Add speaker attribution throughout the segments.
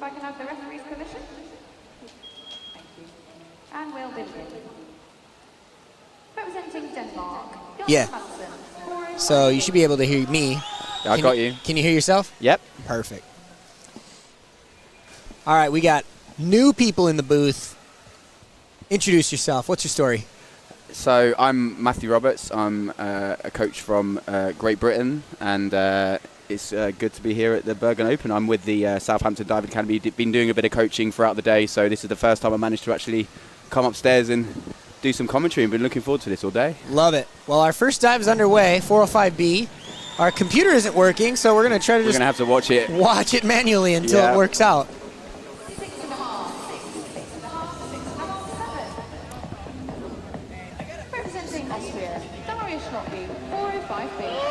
Speaker 1: If I can have the referee's permission. Thank you. And we'll begin. Representing Denmark,
Speaker 2: Yeah. So you should be able to hear me.
Speaker 3: I got you.
Speaker 2: Can you hear yourself?
Speaker 3: Yep.
Speaker 2: Perfect. All right, we got new people in the booth. Introduce yourself. What's your story?
Speaker 3: So I'm Matthew Roberts. I'm a coach from Great Britain, and it's good to be here at the Bergen Open. I'm with the Southampton Diving Academy. Been doing a bit of coaching throughout the day, so this is the first time I managed to actually come upstairs and do some commentary, and been looking forward to this all day.
Speaker 2: Love it. Well, our first dive is underway, 405B. Our computer isn't working, so we're going to try to
Speaker 3: have to watch it
Speaker 2: manually until it works out.
Speaker 1: Representing Austria, Darius Schlottby, 405B.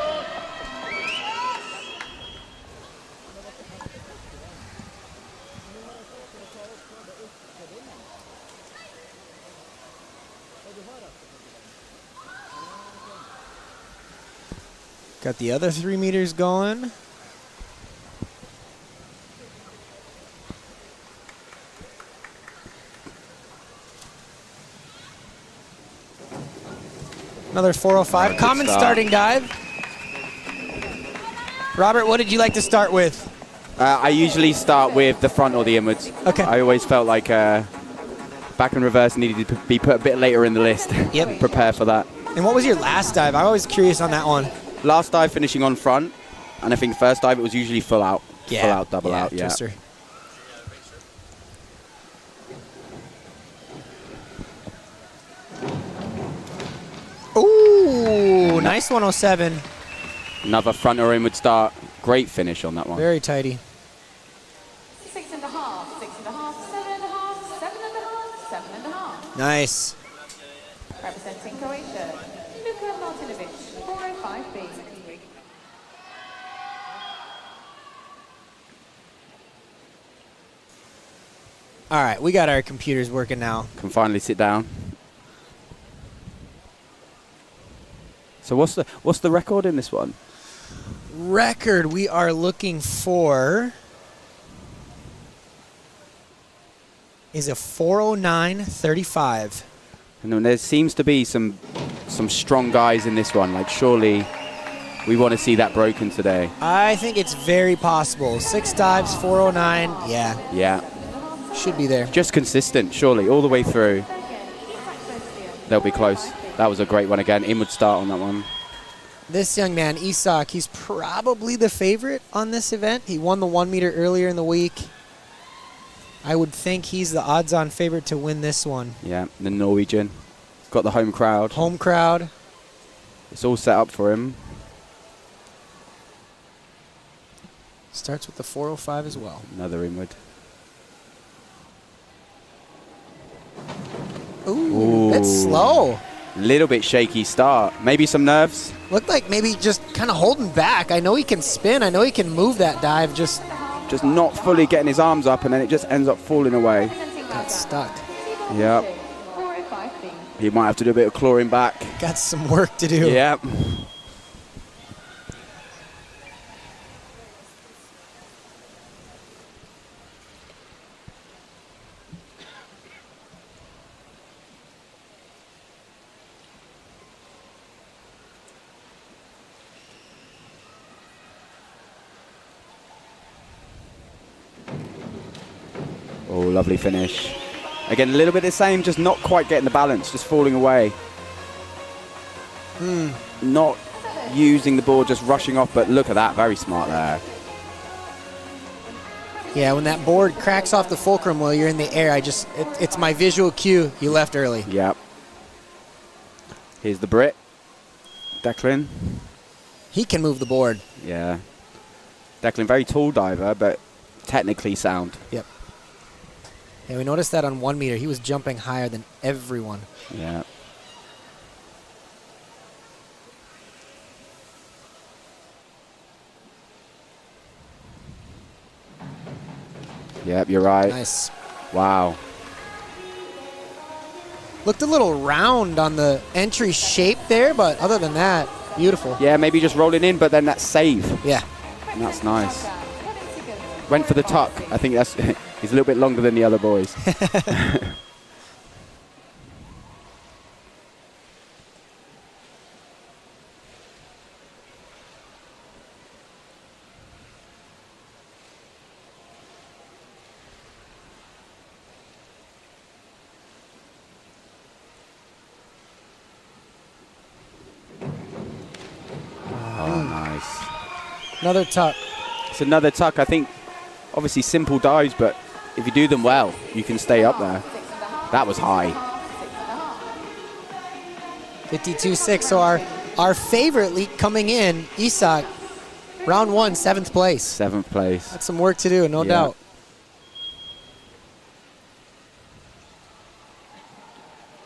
Speaker 2: Got the other 3 meters going. Another 405. Common starting dive. Robert, what did you like to start with?
Speaker 3: I usually start with the front or the inwards.
Speaker 2: Okay.
Speaker 3: I always felt like back and reverse needed to be put a bit later in the list.
Speaker 2: Yep.
Speaker 3: Prepare for that.
Speaker 2: And what was your last dive? I'm always curious on that one.
Speaker 3: Last dive finishing on front, and I think first dive it was usually full out.
Speaker 2: Yeah.
Speaker 3: Full out, double out, yeah.
Speaker 2: Twister. Ooh, nice 107.
Speaker 3: Another front or inward start. Great finish on that one.
Speaker 2: Very tidy.
Speaker 1: 6.5, 6.5, 7.5, 7.5, 7.5.
Speaker 2: Nice.
Speaker 1: Representing Croatia, Luka Martinovic, 405B.
Speaker 2: All right, we got our computers working now.
Speaker 3: Can finally sit down. So what's the record in this one?
Speaker 2: Record we are looking for is a 409.35.
Speaker 3: And then there seems to be some strong guys in this one. Like surely we want to see that broken today.
Speaker 2: I think it's very possible. 6 dives, 409. Yeah.
Speaker 3: Yeah.
Speaker 2: Should be there.
Speaker 3: Just consistent, surely, all the way through. They'll be close. That was a great one again. Inward start on that one.
Speaker 2: This young man, Isak, he's probably the favorite on this event. He won the 1 meter earlier in the week. I would think he's the odds-on favorite to win this one.
Speaker 3: Yeah, the Norwegian. Got the home crowd.
Speaker 2: Home crowd.
Speaker 3: It's all set up for him.
Speaker 2: Starts with the 405 as well.
Speaker 3: Another inward.
Speaker 2: Ooh, that's slow.
Speaker 3: Little bit shaky start. Maybe some nerves.
Speaker 2: Looked like maybe just kind of holding back. I know he can spin. I know he can move that dive. Just
Speaker 3: not fully getting his arms up, and then it just ends up falling away.
Speaker 2: Got stuck.
Speaker 3: Yep. He might have to do a bit of clawing back.
Speaker 2: Got some work to do.
Speaker 3: Yep. Oh, lovely finish. Again, a little bit the same, just not quite getting the balance, just falling away. Not using the board, just rushing off, but look at that, very smart there.
Speaker 2: Yeah, when that board cracks off the fulcrum while you're in the air, it's my visual cue. You left early.
Speaker 3: Yep. Here's the Brit, Declan.
Speaker 2: He can move the board.
Speaker 3: Yeah. Declan, very tall diver, but technically sound.
Speaker 2: Yep. Yeah, we noticed that on 1 meter. He was jumping higher than everyone.
Speaker 3: Yeah. Yep, you're right.
Speaker 2: Nice.
Speaker 3: Wow.
Speaker 2: Looked a little round on the entry shape there, but other than that, beautiful.
Speaker 3: Yeah, maybe just rolling in, but then that save.
Speaker 2: Yeah.
Speaker 3: And that's nice. went for the tuck. I think that's he's a little bit longer than the other boys. Oh, nice.
Speaker 2: Another tuck.
Speaker 3: It's another tuck. I think obviously simple dives, but if you do them well, you can stay up there. That was high.
Speaker 2: 52.6. So our favorite leak coming in, Isak, round 1, 7th place.
Speaker 3: 7th place.
Speaker 2: That's some work to do, no doubt.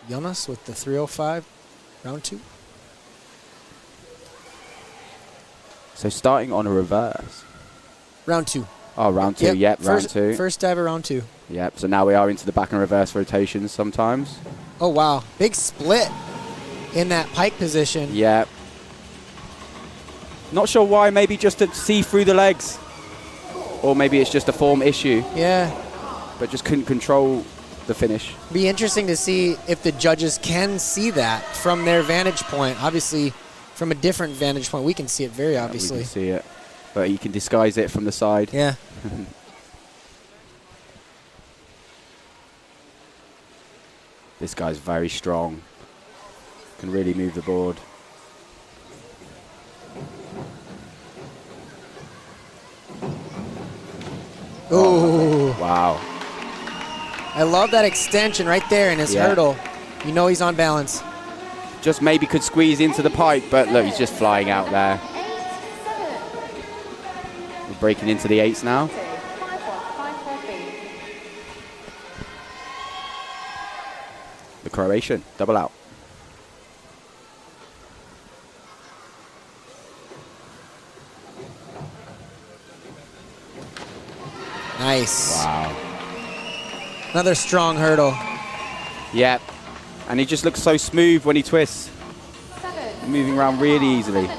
Speaker 2: Jonas with the 305, round 2.
Speaker 3: So starting on a reverse.
Speaker 2: Round 2.
Speaker 3: Oh, round 2. Yep, round 2.
Speaker 2: First dive of round 2.
Speaker 3: Yep. So now we are into the back and reverse rotations sometimes.
Speaker 2: Oh, wow. Big split in that pike position.
Speaker 3: Yep. Not sure why. Maybe just to see through the legs. Or maybe it's just a form issue.
Speaker 2: Yeah.
Speaker 3: But just couldn't control the finish.
Speaker 2: Be interesting to see if the judges can see that from their vantage point. Obviously, from a different vantage point, we can see it very obviously.
Speaker 3: We can see it. But you can disguise it from the side.
Speaker 2: Yeah.
Speaker 3: This guy's very strong. Can really move the board.
Speaker 2: Oh.
Speaker 3: Wow.
Speaker 2: I love that extension right there in his hurdle. You know he's on balance.
Speaker 3: Just maybe could squeeze into the pipe, but look, he's just flying out there. We're breaking into the 8s now. The Croatian, double out.
Speaker 2: Nice.
Speaker 3: Wow.
Speaker 2: Another strong hurdle.
Speaker 3: Yep. And he just looks so smooth when he twists. Moving around really easily.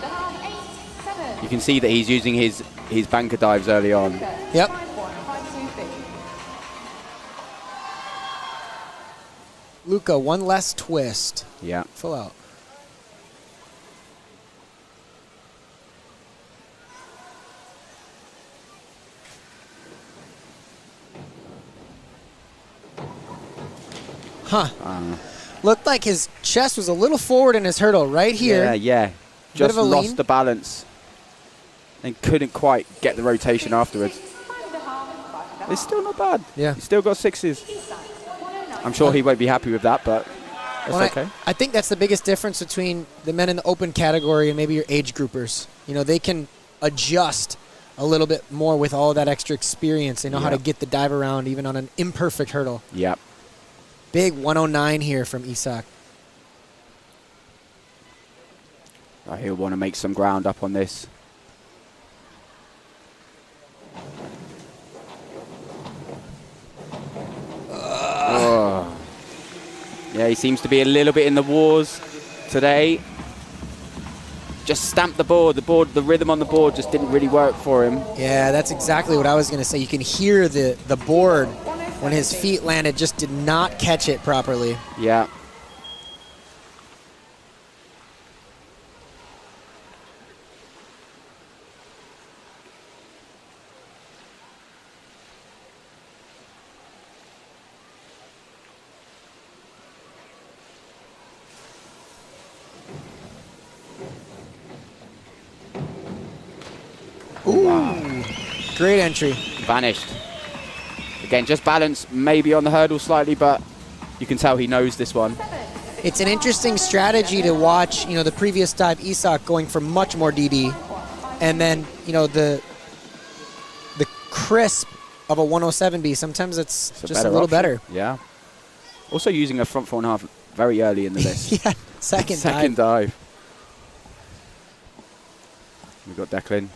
Speaker 3: You can see that he's using his banker dives early on.
Speaker 2: Yep. Luca, one less twist.
Speaker 3: Yeah.
Speaker 2: Full out. Huh. Looked like his chest was a little forward in his hurdle right here.
Speaker 3: Yeah, yeah. Just
Speaker 2: Bit of a
Speaker 3: lost
Speaker 2: lean.
Speaker 3: the balance and couldn't quite get the rotation afterwards. It's still not bad.
Speaker 2: Yeah.
Speaker 3: He's still got 6s. I'm sure he won't be happy with that, but it's okay.
Speaker 2: I think that's the biggest difference between the men in the open category and maybe your age groupers. You know, they can adjust a little bit more with all of that extra experience. They know how to get the dive around even on an imperfect hurdle.
Speaker 3: Yep.
Speaker 2: Big 109 here from Isak.
Speaker 3: He'll want to make some ground up on this. Oh. Yeah, he seems to be a little bit in the wars today. Just stamped the board. The rhythm on the board just didn't really work for him.
Speaker 2: Yeah, that's exactly what I was going to say. You can hear the board when his feet landed, just did not catch it properly.
Speaker 3: Yeah.
Speaker 2: Ooh. Wow. Great entry.
Speaker 3: Vanished. Again, just balance maybe on the hurdle slightly, but you can tell he knows this one.
Speaker 2: It's an interesting strategy to watch, the previous dive, Isak going for much more DD, and then, the crisp of a 107B. Sometimes it's just a little
Speaker 3: option.
Speaker 2: Better.
Speaker 3: Yeah. Also using a front 4.5 very early in the list.
Speaker 2: Yeah, second
Speaker 3: dive. We've got Declan.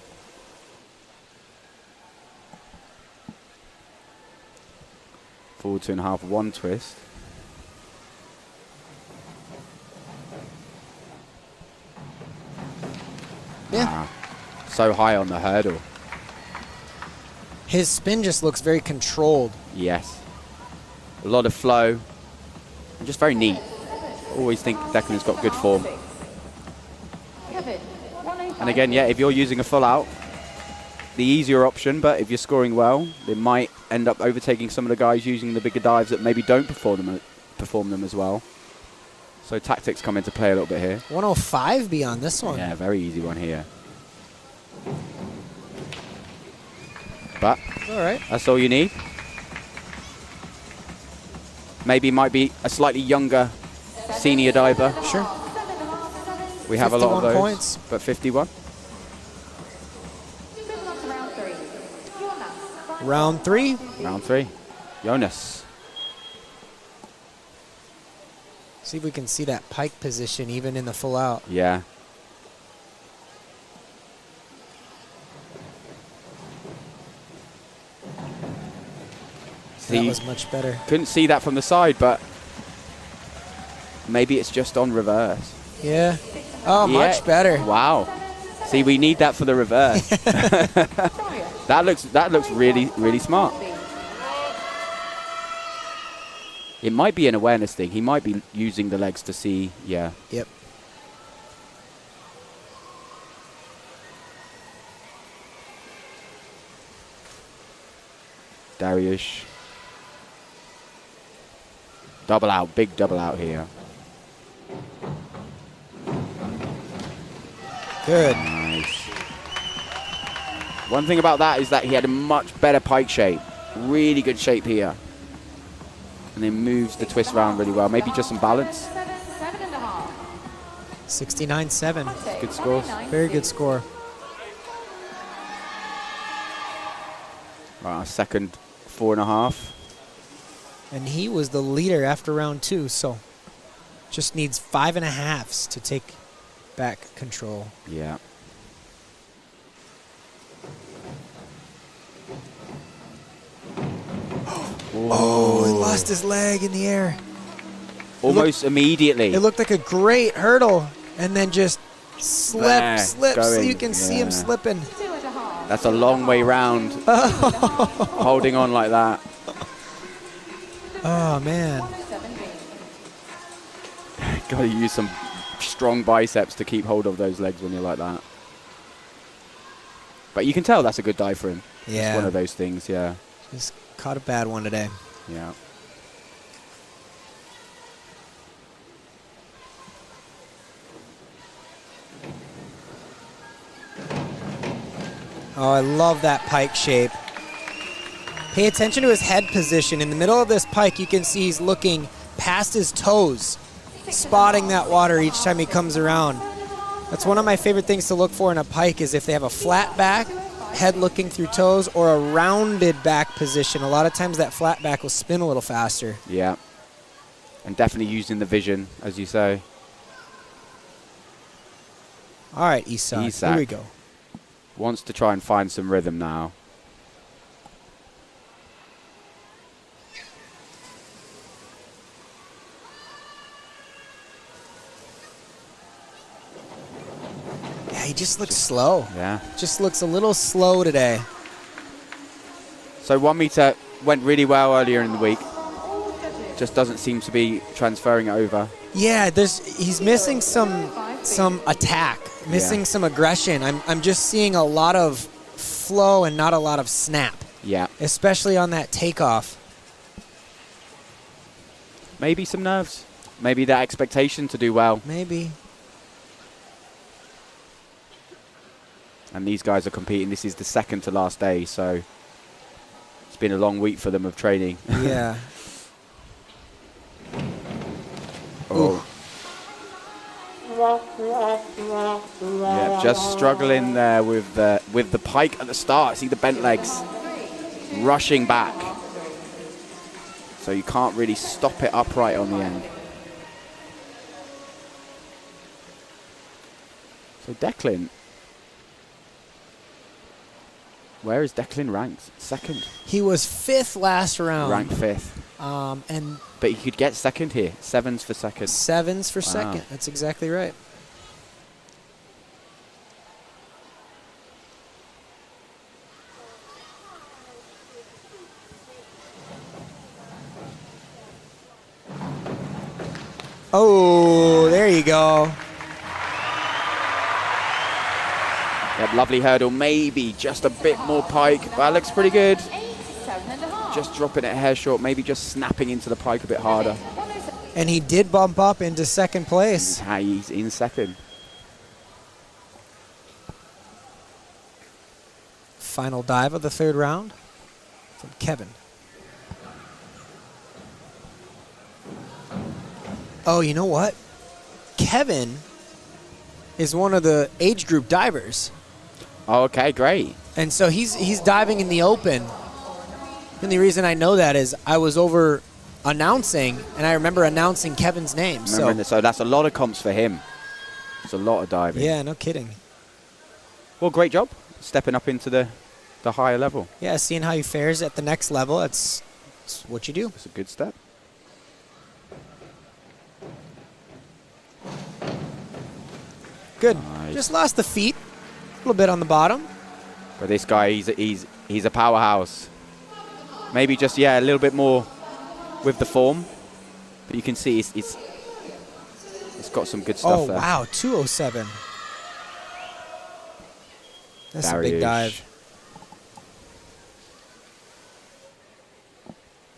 Speaker 3: Forward 2.5, 1 twist.
Speaker 2: Yeah.
Speaker 3: So high on the hurdle.
Speaker 2: His spin just looks very controlled.
Speaker 3: Yes. A lot of flow. And just very neat. Always think Declan's got good form. And again, yeah, if you're using a full out, the easier option, but if you're scoring well, they might end up overtaking some of the guys using the bigger dives that maybe don't perform them as well. So tactics come into play a little bit here.
Speaker 2: 105 beyond this one.
Speaker 3: Yeah, very easy one here. But
Speaker 2: All right.
Speaker 3: that's all you need. Maybe might be a slightly younger senior diver.
Speaker 2: Sure.
Speaker 3: We have a lot of
Speaker 2: 51
Speaker 3: those,
Speaker 2: points.
Speaker 3: but 51.
Speaker 2: Round 3.
Speaker 3: Round 3. Jonas.
Speaker 2: See if we can see that pike position even in the full out.
Speaker 3: Yeah.
Speaker 2: That was much better.
Speaker 3: Couldn't see that from the side, but maybe it's just on reverse.
Speaker 2: Yeah. Oh,
Speaker 3: Yeah.
Speaker 2: much better.
Speaker 3: Wow. See, we need that for the reverse. That looks really smart. It might be an awareness thing. He might be using the legs to see. Yeah.
Speaker 2: Yep.
Speaker 3: Dariush. Double out. Big double out here.
Speaker 2: Good.
Speaker 3: Nice. One thing about that is that he had a much better pike shape. Really good shape here. And then moves the twist round really well. Maybe just some balance.
Speaker 2: 69-7.
Speaker 3: Good scores.
Speaker 2: Very good score.
Speaker 3: Right, our second 4.5.
Speaker 2: And he was the leader after round 2, so just needs 5.5s to take back control.
Speaker 3: Yeah.
Speaker 2: Oh, he lost his leg in the air.
Speaker 3: Almost immediately.
Speaker 2: It looked like a great hurdle, and then just
Speaker 3: There,
Speaker 2: slips.
Speaker 3: going,
Speaker 2: You can see him
Speaker 3: yeah.
Speaker 2: slipping.
Speaker 3: That's a long way round. Holding on like that.
Speaker 2: Oh, man.
Speaker 3: Got to use some strong biceps to keep hold of those legs when you're like that. But you can tell that's a good dive for him.
Speaker 2: Yeah.
Speaker 3: It's one of those things, yeah.
Speaker 2: Just caught a bad one today.
Speaker 3: Yeah.
Speaker 2: Oh, I love that pike shape. Pay attention to his head position. In the middle of this pike, you can see he's looking past his toes, spotting that water each time he comes around. That's one of my favorite things to look for in a pike is if they have a flat back, head looking through toes, or a rounded back position. A lot of times that flat back will spin a little faster.
Speaker 3: Yeah. And definitely using the vision, as you say.
Speaker 2: All right, Isak.
Speaker 3: Isak.
Speaker 2: Here we go.
Speaker 3: Wants to try and find some rhythm now.
Speaker 2: Yeah, he just looks slow.
Speaker 3: Yeah.
Speaker 2: Just looks a little slow today.
Speaker 3: So 1 meter went really well earlier in the week. Just doesn't seem to be transferring it over.
Speaker 2: Yeah, he's missing some attack, missing some aggression. I'm just seeing a lot of flow and not a lot of snap,
Speaker 3: Yeah.
Speaker 2: especially on that takeoff.
Speaker 3: Maybe some nerves. Maybe that expectation to do well.
Speaker 2: Maybe.
Speaker 3: And these guys are competing. This is the second to last day, so it's been a long week for them of training.
Speaker 2: Yeah.
Speaker 3: Oh. Yeah, just struggling there with the pike at the start. See the bent legs rushing back. So you can't really stop it upright on the end. So Declan. Where is Declan ranked? Second.
Speaker 2: He was 5th last round.
Speaker 3: Ranked 5th.
Speaker 2: And
Speaker 3: But he could get second here. 7s for second.
Speaker 2: 7s for
Speaker 3: Wow.
Speaker 2: second. That's exactly right. Oh, there you go.
Speaker 3: Yep, lovely hurdle. Maybe just a bit more pike. But that looks pretty good.
Speaker 1: 87.5.
Speaker 3: Just dropping it a hair short. Maybe just snapping into the pike a bit harder.
Speaker 2: And he did bump up into second place.
Speaker 3: He's in second.
Speaker 2: Final dive of the third round from Kevin. Oh, you know what? Kevin is one of the age group divers.
Speaker 3: Oh, okay, great.
Speaker 2: And so he's diving in the open. And the reason I know that is I was over announcing, and I remember announcing Kevin's name. So
Speaker 3: that's a lot of comps for him. It's a lot of diving.
Speaker 2: yeah, no kidding.
Speaker 3: Well, great job stepping up into the higher level.
Speaker 2: Yeah, seeing how he fares at the next level, that's what you do.
Speaker 3: It's a good step.
Speaker 2: Good.
Speaker 3: Nice.
Speaker 2: Just lost the feet a little bit on the bottom.
Speaker 3: But this guy, he's a powerhouse. Maybe just, a little bit more with the form. But you can see it's got some good stuff there.
Speaker 2: Oh, wow, 207. That's a big
Speaker 3: Barrier.
Speaker 2: dive.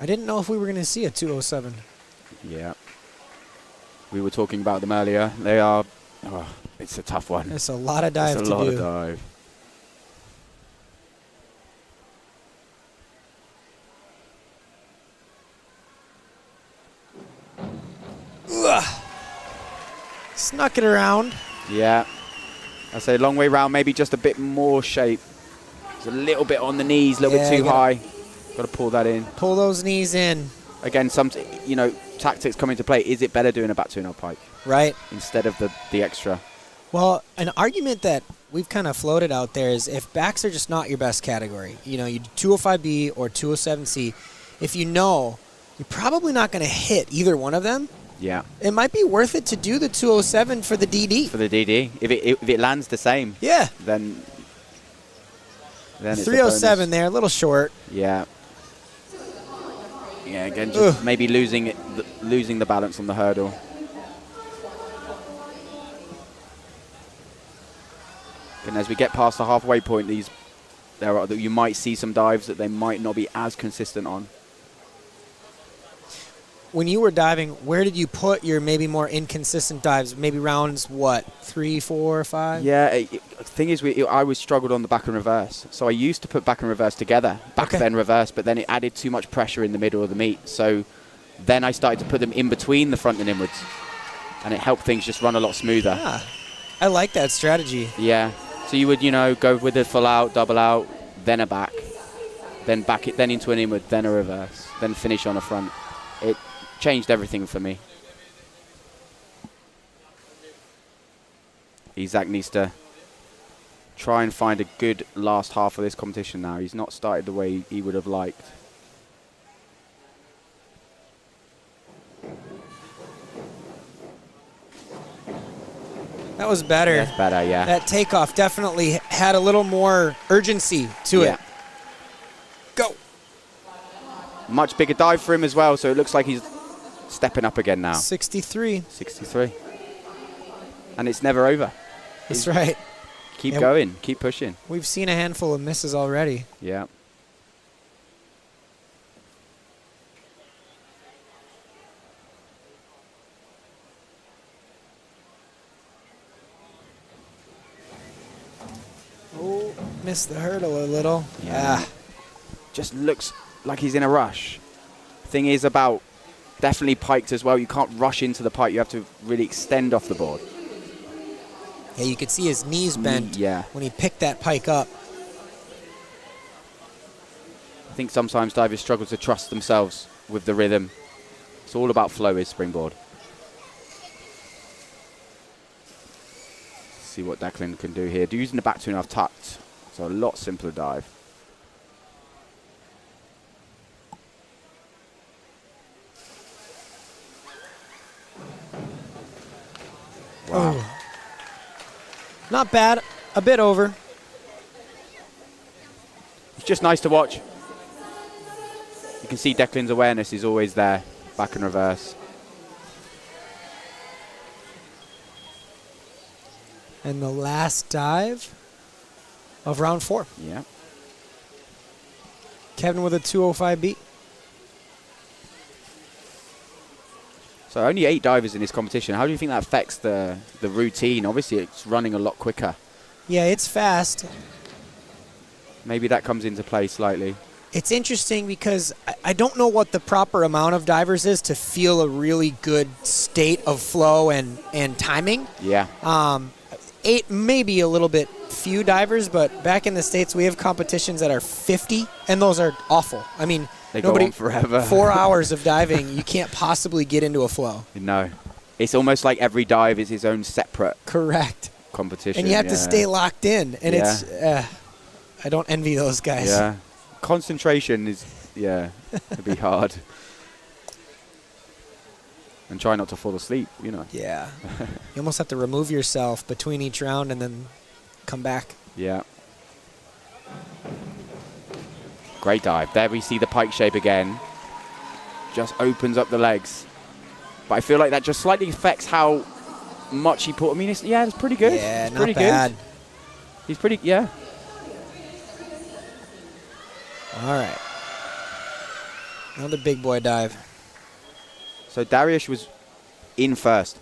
Speaker 2: I didn't know if we were going to see a 207.
Speaker 3: Yeah. We were talking about them earlier. They are, it's a tough one.
Speaker 2: It's a lot of dive
Speaker 3: It's
Speaker 2: to
Speaker 3: a lot
Speaker 2: do.
Speaker 3: of dive.
Speaker 2: Snuck it around.
Speaker 3: Yeah. I say long way round, maybe just a bit more shape. It's a little bit on the knees, a little bit too high. Got to pull that in.
Speaker 2: Pull those knees in.
Speaker 3: Again, tactics come into play. Is it better doing a back 2-0 pike
Speaker 2: Right.
Speaker 3: instead of the extra?
Speaker 2: Well, an argument that we've kind of floated out there is if backs are just not your best category, you do 205B or 207C, if you're probably not going to hit either one of them,
Speaker 3: Yeah.
Speaker 2: it might be worth it to do the 207 for the DD.
Speaker 3: For the DD, if it lands the same,
Speaker 2: Yeah.
Speaker 3: then it's a
Speaker 2: 307
Speaker 3: bonus.
Speaker 2: there, a little short.
Speaker 3: Yeah. Yeah. Again, just maybe losing the balance on the hurdle. And as we get past the halfway point, you might see some dives that they might not be as consistent on.
Speaker 2: When you were diving, where did you put your maybe more inconsistent dives? Maybe rounds, 3, 4, 5?
Speaker 3: Yeah, the thing is, I always struggled on the back and reverse. So I used to put back and reverse together, back then reverse, but then it added too much pressure in the middle of the meet. So then I started to put them in between the front and inwards, and it helped things just run a lot smoother.
Speaker 2: Yeah. I like that strategy.
Speaker 3: Yeah. So you would, go with a full out, double out, then a back, then into an inward, then a reverse, then finish on a front. It changed everything for me. Isaac needs to try and find a good last half of this competition now. He's not started the way he would have liked.
Speaker 2: That was better.
Speaker 3: That's better, yeah.
Speaker 2: That takeoff definitely had a little more urgency to it. Go.
Speaker 3: Much bigger dive for him as well, so it looks like he's stepping up again now.
Speaker 2: 63.
Speaker 3: 63. And it's never over.
Speaker 2: That's right.
Speaker 3: Keep going. Keep pushing.
Speaker 2: We've seen a handful of misses already.
Speaker 3: Yeah.
Speaker 2: Oh, missed the hurdle a little.
Speaker 3: Yeah. Just looks like he's in a rush. Thing is about definitely piked as well. You can't rush into the pike. You have to really extend off the board.
Speaker 2: Yeah, you could see his knees bent
Speaker 3: Yeah.
Speaker 2: when he picked that pike up.
Speaker 3: I think sometimes divers struggle to trust themselves with the rhythm. It's all about flow with springboard. See what Declan can do here. Using the back 2.5 tucked. So a lot simpler dive. Wow.
Speaker 2: Oh. Not bad. A bit over.
Speaker 3: It's just nice to watch. You can see Declan's awareness is always there. Back and reverse.
Speaker 2: And the last dive of round 4.
Speaker 3: Yeah.
Speaker 2: Kevin with a 205 beat.
Speaker 3: So only 8 divers in this competition. How do you think that affects the routine? Obviously, it's running a lot quicker.
Speaker 2: Yeah, it's fast.
Speaker 3: Maybe that comes into play slightly.
Speaker 2: It's interesting because I don't know what the proper amount of divers is to feel a really good state of flow and timing.
Speaker 3: Yeah.
Speaker 2: 8, maybe a little bit few divers, but back in the States, we have competitions that are 50, and those are awful. I mean,
Speaker 3: They go on forever.
Speaker 2: 4 hours of diving, you can't possibly get into a flow.
Speaker 3: No. It's almost like every dive is its own separate
Speaker 2: Correct.
Speaker 3: competition.
Speaker 2: And you have to stay locked in, and
Speaker 3: Yeah.
Speaker 2: it's, I don't envy those guys.
Speaker 3: Yeah. Concentration is, it'd be hard. And try not to fall asleep,
Speaker 2: Yeah. You almost have to remove yourself between each round and then come back.
Speaker 3: Yeah. Great dive. There we see the pike shape again. Just opens up the legs. But I feel like that just slightly affects how much he put. I mean, it's pretty good.
Speaker 2: Yeah,
Speaker 3: it's
Speaker 2: not
Speaker 3: pretty
Speaker 2: bad.
Speaker 3: Good. He's pretty, yeah.
Speaker 2: All right. Another big boy dive.
Speaker 3: So Darius was in first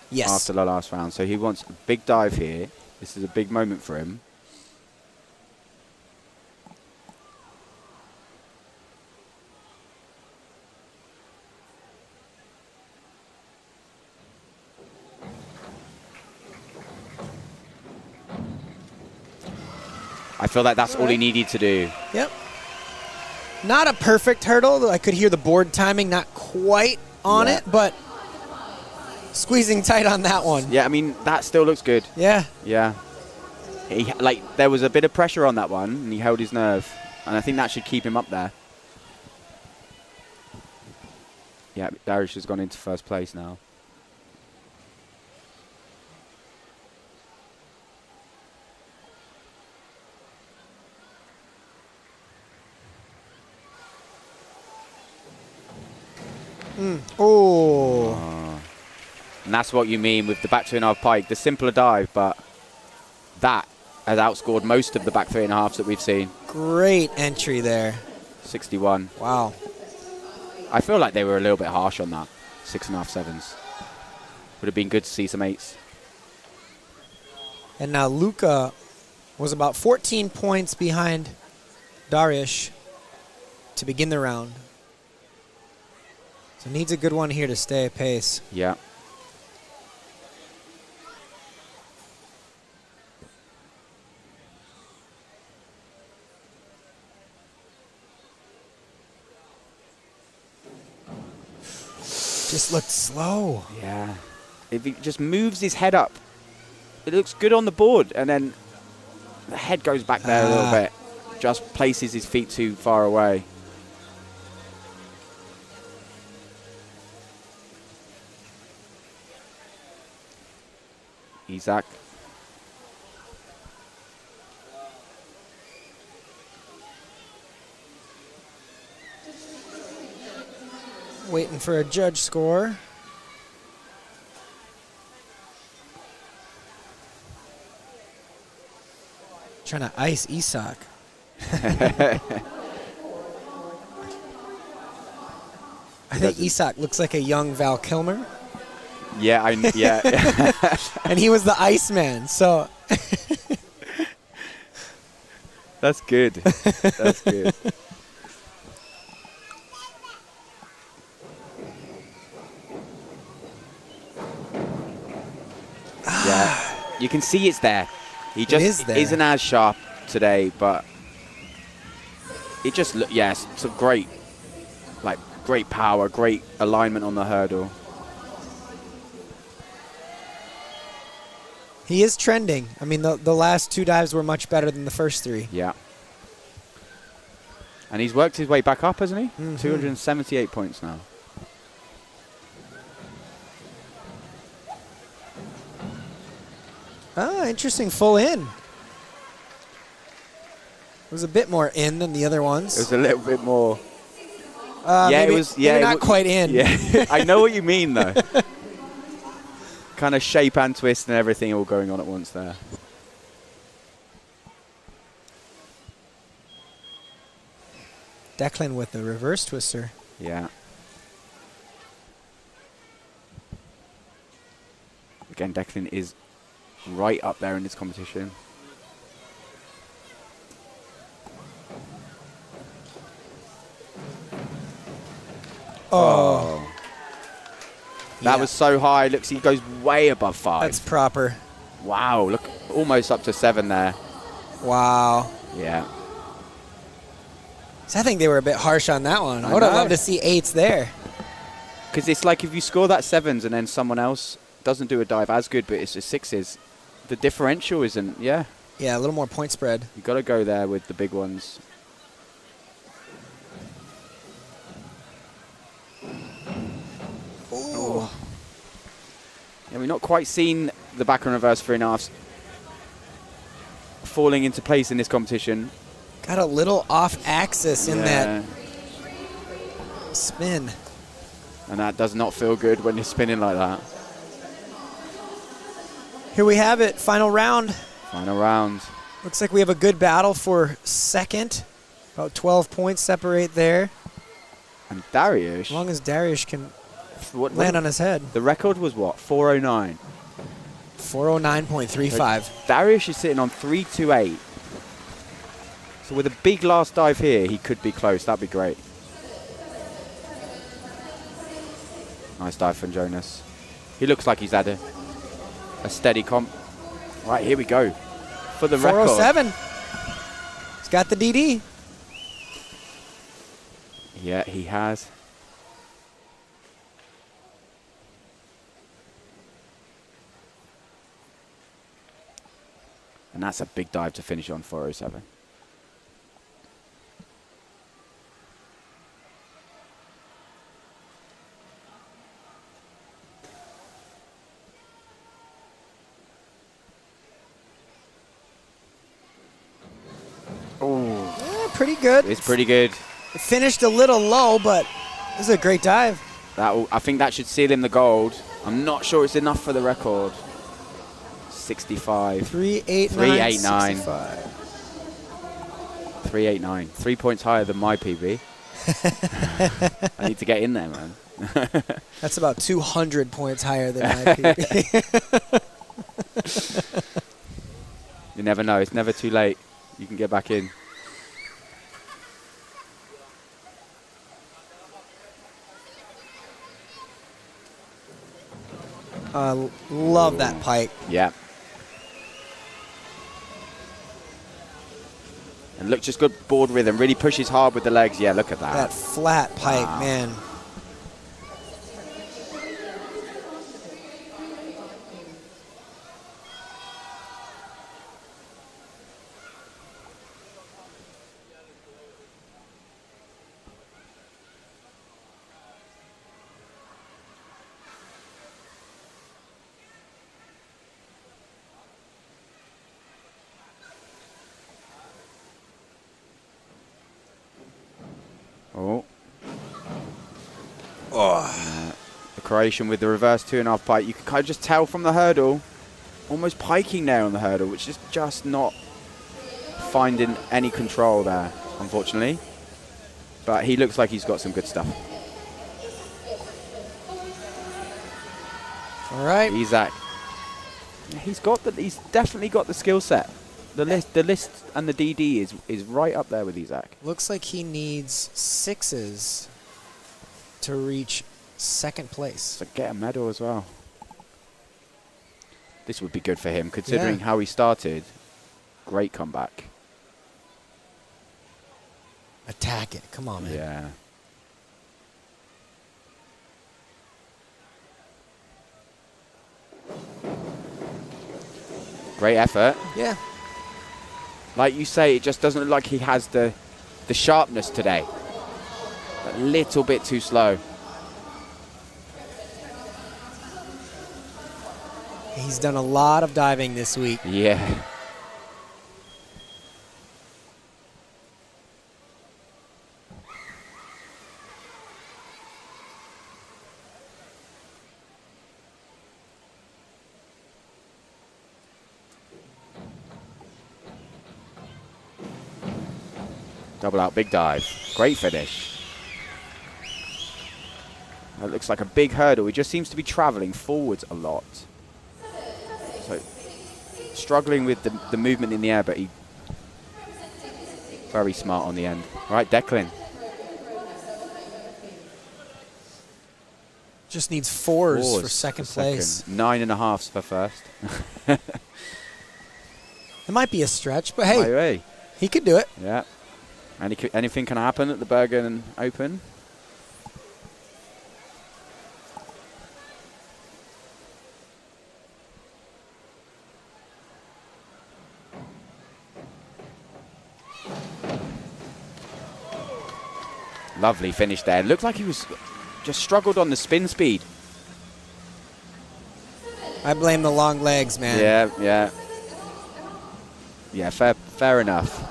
Speaker 2: Yes.
Speaker 3: after the last round. So he wants a big dive here. This is a big moment for him. I feel like that's all he needed to do.
Speaker 2: Yep. Not a perfect hurdle. I could hear the board timing not quite on
Speaker 3: Yeah.
Speaker 2: it, but squeezing tight on that one.
Speaker 3: Yeah, I mean, that still looks good.
Speaker 2: Yeah.
Speaker 3: Yeah. There was a bit of pressure on that one, and he held his nerve. And I think that should keep him up there. Yeah, Darius has gone into first place now.
Speaker 2: Oh.
Speaker 3: And that's what you mean with the back 2.5 pike. The simpler dive, but that has outscored most of the back 3.5s that we've seen.
Speaker 2: Great entry there.
Speaker 3: 61.
Speaker 2: Wow.
Speaker 3: I feel like they were a little bit harsh on that. 6.5, 7s. Would have been good to see some 8s.
Speaker 2: And now Luca was about 14 points behind Darius to begin the round. So needs a good one here to stay pace.
Speaker 3: Yeah.
Speaker 2: Just looked slow.
Speaker 3: Yeah. If he just moves his head up, it looks good on the board, and then the head goes back there a little bit. Just places his feet too far away. Isaac.
Speaker 2: Waiting for a judge score. Trying to ice Isaac. I think Isaac looks like a young Val Kilmer.
Speaker 3: Yeah, yeah.
Speaker 2: And he was the Iceman, so.
Speaker 3: That's good. That's good. Yeah, you can see it's there. He just
Speaker 2: is there.
Speaker 3: isn't as sharp today, but it just yes, it's a great power, great alignment on the hurdle.
Speaker 2: He is trending. I mean, the last 2 dives were much better than the first 3.
Speaker 3: Yeah. And he's worked his way back up, hasn't he?
Speaker 2: Mm-hmm.
Speaker 3: 278 points now.
Speaker 2: Ah, interesting. Full in. It was a bit more in than the other ones.
Speaker 3: It was a little bit more.
Speaker 2: Maybe,
Speaker 3: it was. Yeah,
Speaker 2: maybe not quite in.
Speaker 3: Yeah, I know what you mean though. kind of shape and twist and everything all going on at once there.
Speaker 2: Declan with the reverse twister.
Speaker 3: Yeah. Again, Declan is right up there in this competition.
Speaker 2: Oh.
Speaker 3: That
Speaker 2: Yeah.
Speaker 3: was so high. Looks, he goes way above 5.
Speaker 2: That's proper.
Speaker 3: Wow, look, almost up to 7 there.
Speaker 2: Wow.
Speaker 3: Yeah.
Speaker 2: So I think they were a bit harsh on that one.
Speaker 3: I
Speaker 2: I would have
Speaker 3: know.
Speaker 2: loved to see 8s there.
Speaker 3: Because it's like if you score that 7s and then someone else doesn't do a dive as good, but it's just 6s, the differential isn't, yeah.
Speaker 2: Yeah, a little more point spread.
Speaker 3: You got to go there with the big ones.
Speaker 2: Ooh.
Speaker 3: Yeah, we've not quite seen the back and reverse 3.5s falling into place in this competition.
Speaker 2: Got a little off axis in that spin.
Speaker 3: And that does not feel good when you're spinning like that.
Speaker 2: Here we have it, final round.
Speaker 3: Final round.
Speaker 2: Looks like we have a good battle for second. About 12 points separate there.
Speaker 3: And Darius,
Speaker 2: As long as Darius can
Speaker 3: what,
Speaker 2: land on his head.
Speaker 3: the record was what? 409.
Speaker 2: 409.35.
Speaker 3: Darius is sitting on 328. So with a big last dive here, he could be close. That'd be great. Nice dive from Jonas. He looks like he's had a steady comp. Right, here we go. For the record.
Speaker 2: 407. He's got the DD.
Speaker 3: Yeah, he has. And that's a big dive to finish on 407. Oh,
Speaker 2: Yeah, pretty good.
Speaker 3: it's pretty good.
Speaker 2: It finished a little low, but this is a great dive.
Speaker 3: I think that should seal him the gold. I'm not sure it's enough for the record. 65.
Speaker 2: 389.
Speaker 3: 389. 3 points higher than my PB. I need to get in there, man.
Speaker 2: That's about 200 points higher than my PB.
Speaker 3: You never know. It's never too late. You can get back in.
Speaker 2: Love that pike.
Speaker 3: Yeah. And look, just good board rhythm. Really pushes hard with the legs. Yeah, look at that.
Speaker 2: That flat pike,
Speaker 3: Wow.
Speaker 2: man.
Speaker 3: Oh. The Croatian with the reverse 2.5 pike. You can kind of just tell from the hurdle, almost piking there on the hurdle, which is just not finding any control there, unfortunately. But he looks like he's got some good stuff.
Speaker 2: All right.
Speaker 3: Isaac. He's definitely got the skill set. The list and the DD is right up there with Isaac.
Speaker 2: Looks like he needs 6s to reach second place.
Speaker 3: So get a medal as well. This would be good for him, considering
Speaker 2: Yeah.
Speaker 3: how he started. Great comeback.
Speaker 2: Attack it. Come on, man.
Speaker 3: Yeah. Great effort.
Speaker 2: Yeah.
Speaker 3: Like you say, it just doesn't look like he has the sharpness today. A little bit too slow.
Speaker 2: He's done a lot of diving this week.
Speaker 3: Yeah. Double out, big dive. Great finish. That looks like a big hurdle. He just seems to be traveling forwards a lot. So struggling with the movement in the air, but he very smart on the end. All right, Declan.
Speaker 2: Just needs fours for second place.
Speaker 3: 9.5s for first.
Speaker 2: It might be a stretch, but hey,
Speaker 3: Hey.
Speaker 2: he could do it.
Speaker 3: Yeah. Anything can happen at the Bergen Open. Lovely finish there. Looked like he was just struggled on the spin speed.
Speaker 2: I blame the long legs, man.
Speaker 3: Yeah, fair enough.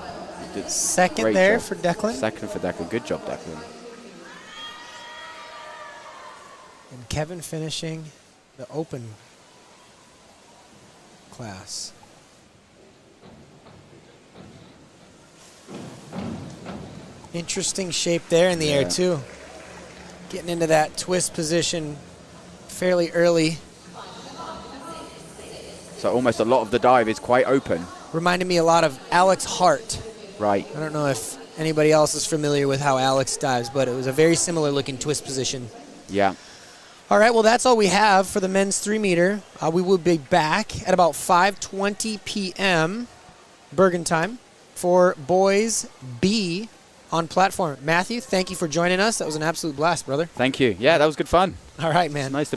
Speaker 2: Second
Speaker 3: Great
Speaker 2: there
Speaker 3: job.
Speaker 2: for Declan.
Speaker 3: Second for Declan. Good job, Declan.
Speaker 2: And Kevin finishing the open class. Interesting shape there in the air, too. Getting into that twist position fairly early.
Speaker 3: So almost a lot of the dive is quite open.
Speaker 2: Reminded me a lot of Alex Hart.
Speaker 3: Right.
Speaker 2: I don't know if anybody else is familiar with how Alex dives, but it was a very similar looking twist position.
Speaker 3: Yeah.
Speaker 2: All right, well, that's all we have for the men's 3-meter. We will be back at about 5:20 p.m. Bergen time for boys B on platform. Matthew, thank you for joining us. That was an absolute blast, brother.
Speaker 3: Thank you. Yeah, that was good fun.
Speaker 2: All right, man.
Speaker 3: It's nice to